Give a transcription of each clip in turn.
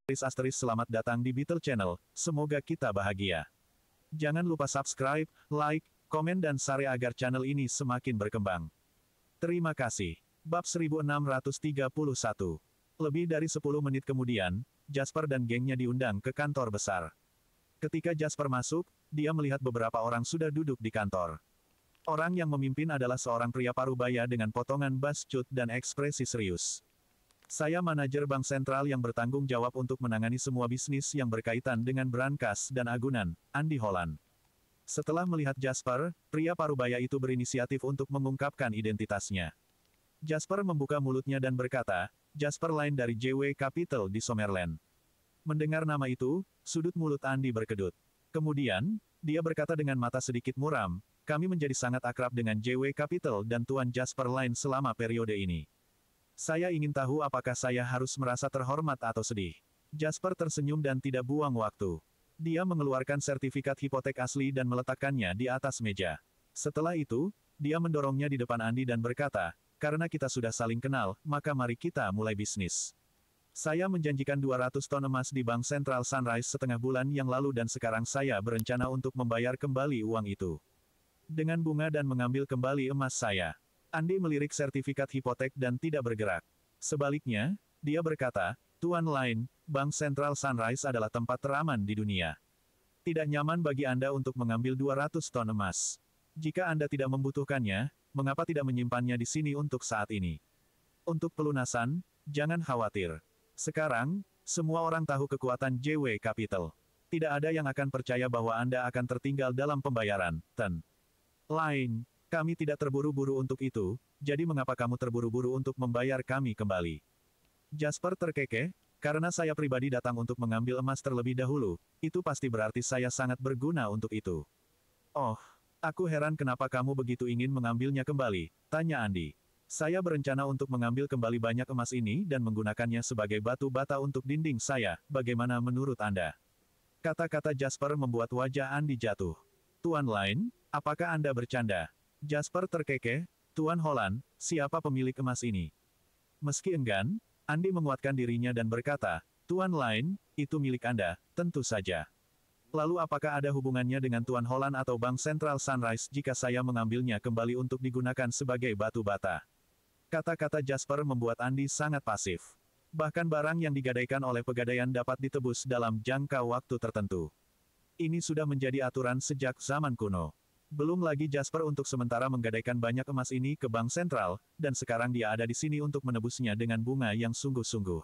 Selamat datang di Beetle Channel, semoga kita bahagia. Jangan lupa subscribe, like, komen dan share agar channel ini semakin berkembang. Terima kasih. Bab 1631. Lebih dari 10 menit kemudian, Jasper dan gengnya diundang ke kantor besar. Ketika Jasper masuk, dia melihat beberapa orang sudah duduk di kantor. Orang yang memimpin adalah seorang pria parubaya dengan potongan bas cut dan ekspresi serius. Saya manajer bank sentral yang bertanggung jawab untuk menangani semua bisnis yang berkaitan dengan brankas dan agunan, Andy Holland. Setelah melihat Jasper, pria parubaya itu berinisiatif untuk mengungkapkan identitasnya. Jasper membuka mulutnya dan berkata, Jasper Line dari JW Capital di Summerland. Mendengar nama itu, sudut mulut Andy berkedut. Kemudian, dia berkata dengan mata sedikit muram, kami menjadi sangat akrab dengan JW Capital dan Tuan Jasper Line selama periode ini. Saya ingin tahu apakah saya harus merasa terhormat atau sedih. Jasper tersenyum dan tidak buang waktu. Dia mengeluarkan sertifikat hipotek asli dan meletakkannya di atas meja. Setelah itu, dia mendorongnya di depan Andy dan berkata, karena kita sudah saling kenal, maka mari kita mulai bisnis. Saya menjanjikan 200 ton emas di Bank Sentral Sunrise setengah bulan yang lalu dan sekarang saya berencana untuk membayar kembali uang itu. Dengan bunga dan mengambil kembali emas saya. Andy melirik sertifikat hipotek dan tidak bergerak. Sebaliknya, dia berkata, Tuan Line, Bank Sentral Sunrise adalah tempat teraman di dunia. Tidak nyaman bagi Anda untuk mengambil 200 ton emas. Jika Anda tidak membutuhkannya, mengapa tidak menyimpannya di sini untuk saat ini? Untuk pelunasan, jangan khawatir. Sekarang, semua orang tahu kekuatan JW Capital. Tidak ada yang akan percaya bahwa Anda akan tertinggal dalam pembayaran, Ten. Line. Kami tidak terburu-buru untuk itu, jadi mengapa kamu terburu-buru untuk membayar kami kembali? Jasper terkekeh, karena saya pribadi datang untuk mengambil emas terlebih dahulu, itu pasti berarti saya sangat berguna untuk itu. Oh, aku heran kenapa kamu begitu ingin mengambilnya kembali, tanya Andy. Saya berencana untuk mengambil kembali banyak emas ini dan menggunakannya sebagai batu bata untuk dinding saya, bagaimana menurut Anda? Kata-kata Jasper membuat wajah Andy jatuh. Tuan Line, apakah Anda bercanda? Jasper terkekeh, Tuan Holland, siapa pemilik emas ini? Meski enggan, Andy menguatkan dirinya dan berkata, Tuan Line, itu milik Anda, tentu saja. Lalu apakah ada hubungannya dengan Tuan Holland atau Bank Sentral Sunrise jika saya mengambilnya kembali untuk digunakan sebagai batu bata? Kata-kata Jasper membuat Andy sangat pasif. Bahkan barang yang digadaikan oleh pegadaian dapat ditebus dalam jangka waktu tertentu. Ini sudah menjadi aturan sejak zaman kuno. Belum lagi Jasper untuk sementara menggadaikan banyak emas ini ke bank sentral, dan sekarang dia ada di sini untuk menebusnya dengan bunga yang sungguh-sungguh.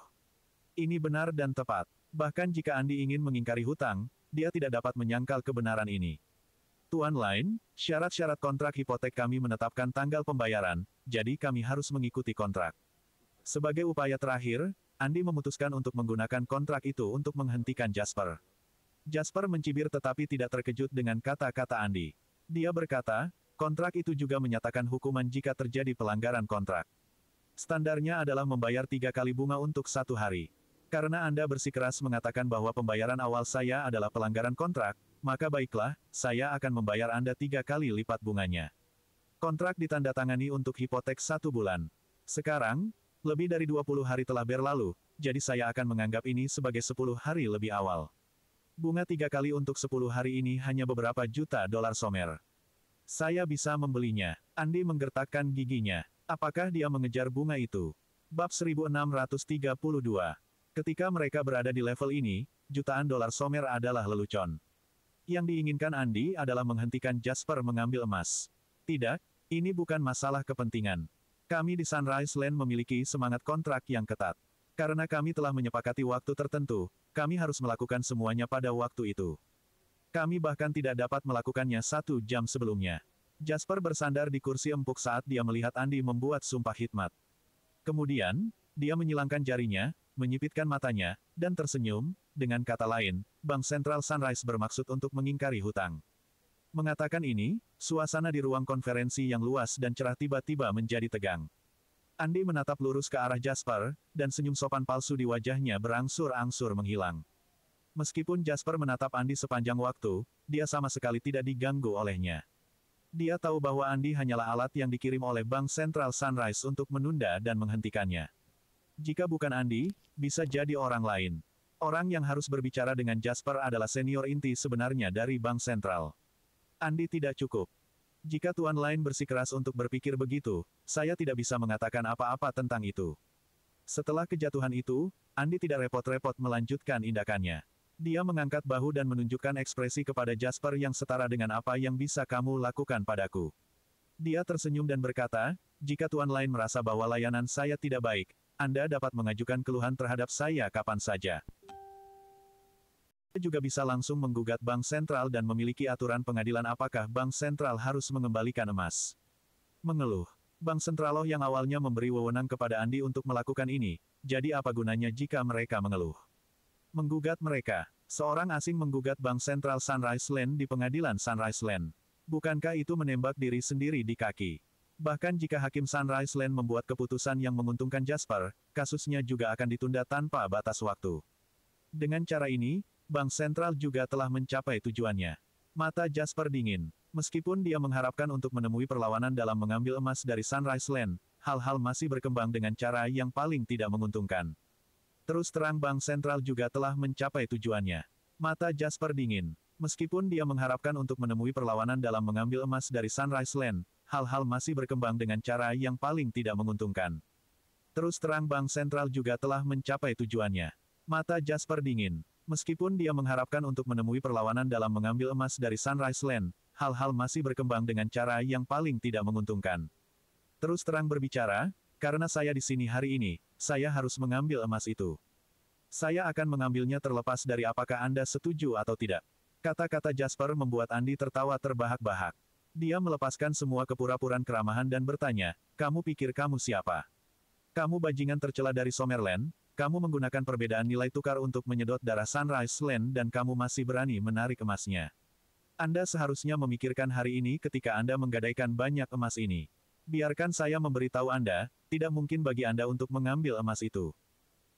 Ini benar dan tepat. Bahkan jika Andy ingin mengingkari hutang, dia tidak dapat menyangkal kebenaran ini. Tuan Line, syarat-syarat kontrak hipotek kami menetapkan tanggal pembayaran, jadi kami harus mengikuti kontrak. Sebagai upaya terakhir, Andy memutuskan untuk menggunakan kontrak itu untuk menghentikan Jasper. Jasper mencibir tetapi tidak terkejut dengan kata-kata Andy. Dia berkata, kontrak itu juga menyatakan hukuman jika terjadi pelanggaran kontrak. Standarnya adalah membayar 3 kali bunga untuk 1 hari. Karena Anda bersikeras mengatakan bahwa pembayaran awal saya adalah pelanggaran kontrak, maka baiklah, saya akan membayar Anda 3 kali lipat bunganya. Kontrak ditandatangani untuk hipotek 1 bulan. Sekarang, lebih dari 20 hari telah berlalu, jadi saya akan menganggap ini sebagai 10 hari lebih awal. Bunga 3 kali untuk 10 hari ini hanya beberapa juta dolar Somer. Saya bisa membelinya. Andy menggertakkan giginya. Apakah dia mengejar bunga itu? Bab 1632. Ketika mereka berada di level ini, jutaan dolar Somer adalah lelucon. Yang diinginkan Andy adalah menghentikan Jasper mengambil emas. Tidak, ini bukan masalah kepentingan. Kami di Sunrise Land memiliki semangat kontrak yang ketat. Karena kami telah menyepakati waktu tertentu, kami harus melakukan semuanya pada waktu itu. Kami bahkan tidak dapat melakukannya 1 jam sebelumnya. Jasper bersandar di kursi empuk saat dia melihat Andy membuat sumpah khidmat. Kemudian, dia menyilangkan jarinya, menyipitkan matanya, dan tersenyum, dengan kata lain, Bank Sentral Sunrise bermaksud untuk mengingkari hutang. Mengatakan ini, suasana di ruang konferensi yang luas dan cerah tiba-tiba menjadi tegang. Andy menatap lurus ke arah Jasper, dan senyum sopan palsu di wajahnya berangsur-angsur menghilang. Meskipun Jasper menatap Andy sepanjang waktu, dia sama sekali tidak diganggu olehnya. Dia tahu bahwa Andy hanyalah alat yang dikirim oleh Bank Sentral Sunrise untuk menunda dan menghentikannya. Jika bukan Andy, bisa jadi orang lain. Orang yang harus berbicara dengan Jasper adalah senior inti sebenarnya dari Bank Sentral. Andi tidak cukup. Jika Tuan Lain bersikeras untuk berpikir begitu, saya tidak bisa mengatakan apa-apa tentang itu. Setelah kejatuhan itu, Andi tidak repot-repot melanjutkan indakannya. Dia mengangkat bahu dan menunjukkan ekspresi kepada Jasper yang setara dengan apa yang bisa kamu lakukan padaku. Dia tersenyum dan berkata, jika Tuan Lain merasa bahwa layanan saya tidak baik, Anda dapat mengajukan keluhan terhadap saya kapan saja. Anda juga bisa langsung menggugat Bank Sentral dan memiliki aturan pengadilan apakah Bank Sentral harus mengembalikan emas. Mengeluh. Bank Sentraloh yang awalnya memberi wewenang kepada Andi untuk melakukan ini, jadi apa gunanya jika mereka mengeluh? Menggugat mereka. Seorang asing menggugat Bank Sentral Sunrise Land di pengadilan Sunrise Land. Bukankah itu menembak diri sendiri di kaki? Bahkan jika Hakim Sunrise Land membuat keputusan yang menguntungkan Jasper, kasusnya juga akan ditunda tanpa batas waktu. Dengan cara ini, Bank Sentral juga telah mencapai tujuannya. Mata Jasper dingin. Meskipun dia mengharapkan untuk menemui perlawanan dalam mengambil emas dari Sunrise Land, hal-hal masih berkembang dengan cara yang paling tidak menguntungkan. Terus terang Bank Sentral juga telah mencapai tujuannya. Mata Jasper dingin. Meskipun dia mengharapkan untuk menemui perlawanan dalam mengambil emas dari Sunrise Land, hal-hal masih berkembang dengan cara yang paling tidak menguntungkan. Terus terang Bank Sentral juga telah mencapai tujuannya. Mata Jasper dingin. Meskipun dia mengharapkan untuk menemui perlawanan dalam mengambil emas dari Sunrise Land, hal-hal masih berkembang dengan cara yang paling tidak menguntungkan. Terus terang berbicara, karena saya di sini hari ini, saya harus mengambil emas itu. Saya akan mengambilnya terlepas dari apakah Anda setuju atau tidak. Kata-kata Jasper membuat Andi tertawa terbahak-bahak. Dia melepaskan semua kepura-puraan keramahan dan bertanya, kamu pikir kamu siapa? Kamu bajingan tercela dari Summerland, kamu menggunakan perbedaan nilai tukar untuk menyedot darah Sunrise Land dan kamu masih berani menarik emasnya. Anda seharusnya memikirkan hari ini ketika Anda menggadaikan banyak emas ini. Biarkan saya memberitahu Anda, tidak mungkin bagi Anda untuk mengambil emas itu.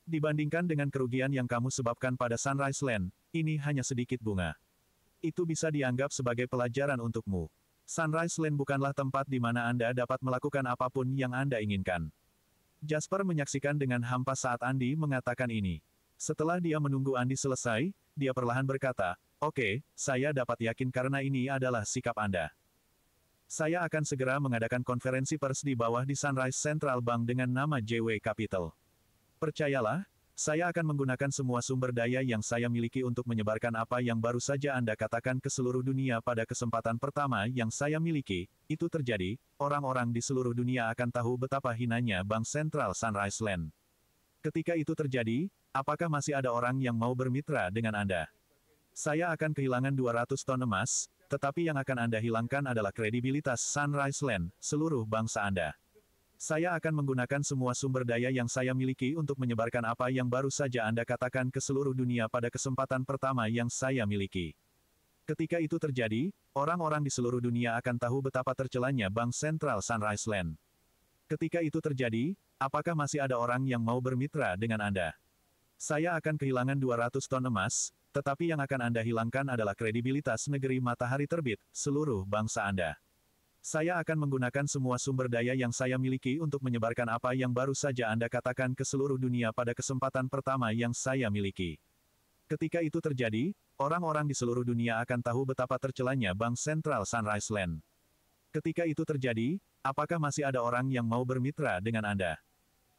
Dibandingkan dengan kerugian yang kamu sebabkan pada Sunrise Land, ini hanya sedikit bunga. Itu bisa dianggap sebagai pelajaran untukmu. Sunrise Land bukanlah tempat di mana Anda dapat melakukan apapun yang Anda inginkan. Jasper menyaksikan dengan hampa saat Andi mengatakan ini. Setelah dia menunggu Andi selesai, dia perlahan berkata, oke, saya dapat yakin karena ini adalah sikap Anda. Saya akan segera mengadakan konferensi pers di bawah di Sunrise Central Bank dengan nama JW Capital. Percayalah, saya akan menggunakan semua sumber daya yang saya miliki untuk menyebarkan apa yang baru saja Anda katakan ke seluruh dunia pada kesempatan pertama yang saya miliki. Itu terjadi, orang-orang di seluruh dunia akan tahu betapa hinanya Bank Sentral Sunrise Land. Ketika itu terjadi, apakah masih ada orang yang mau bermitra dengan Anda? Saya akan kehilangan 200 ton emas, tetapi yang akan Anda hilangkan adalah kredibilitas Sunrise Land, seluruh bangsa Anda. Saya akan menggunakan semua sumber daya yang saya miliki untuk menyebarkan apa yang baru saja Anda katakan ke seluruh dunia pada kesempatan pertama yang saya miliki. Ketika itu terjadi, orang-orang di seluruh dunia akan tahu betapa tercelanya Bank Sentral Sunrise Land. Ketika itu terjadi, apakah masih ada orang yang mau bermitra dengan Anda? Saya akan kehilangan 200 ton emas, tetapi yang akan Anda hilangkan adalah kredibilitas negeri matahari terbit, seluruh bangsa Anda. Saya akan menggunakan semua sumber daya yang saya miliki untuk menyebarkan apa yang baru saja Anda katakan ke seluruh dunia pada kesempatan pertama yang saya miliki. Ketika itu terjadi, orang-orang di seluruh dunia akan tahu betapa tercelanya Bank Sentral Sunrise Land. Ketika itu terjadi, apakah masih ada orang yang mau bermitra dengan Anda?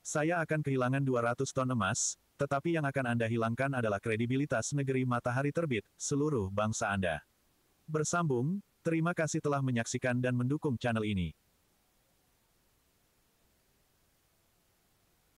Saya akan kehilangan 200 ton emas, tetapi yang akan Anda hilangkan adalah kredibilitas negeri matahari terbit, seluruh bangsa Anda. Bersambung. Terima kasih telah menyaksikan dan mendukung channel ini.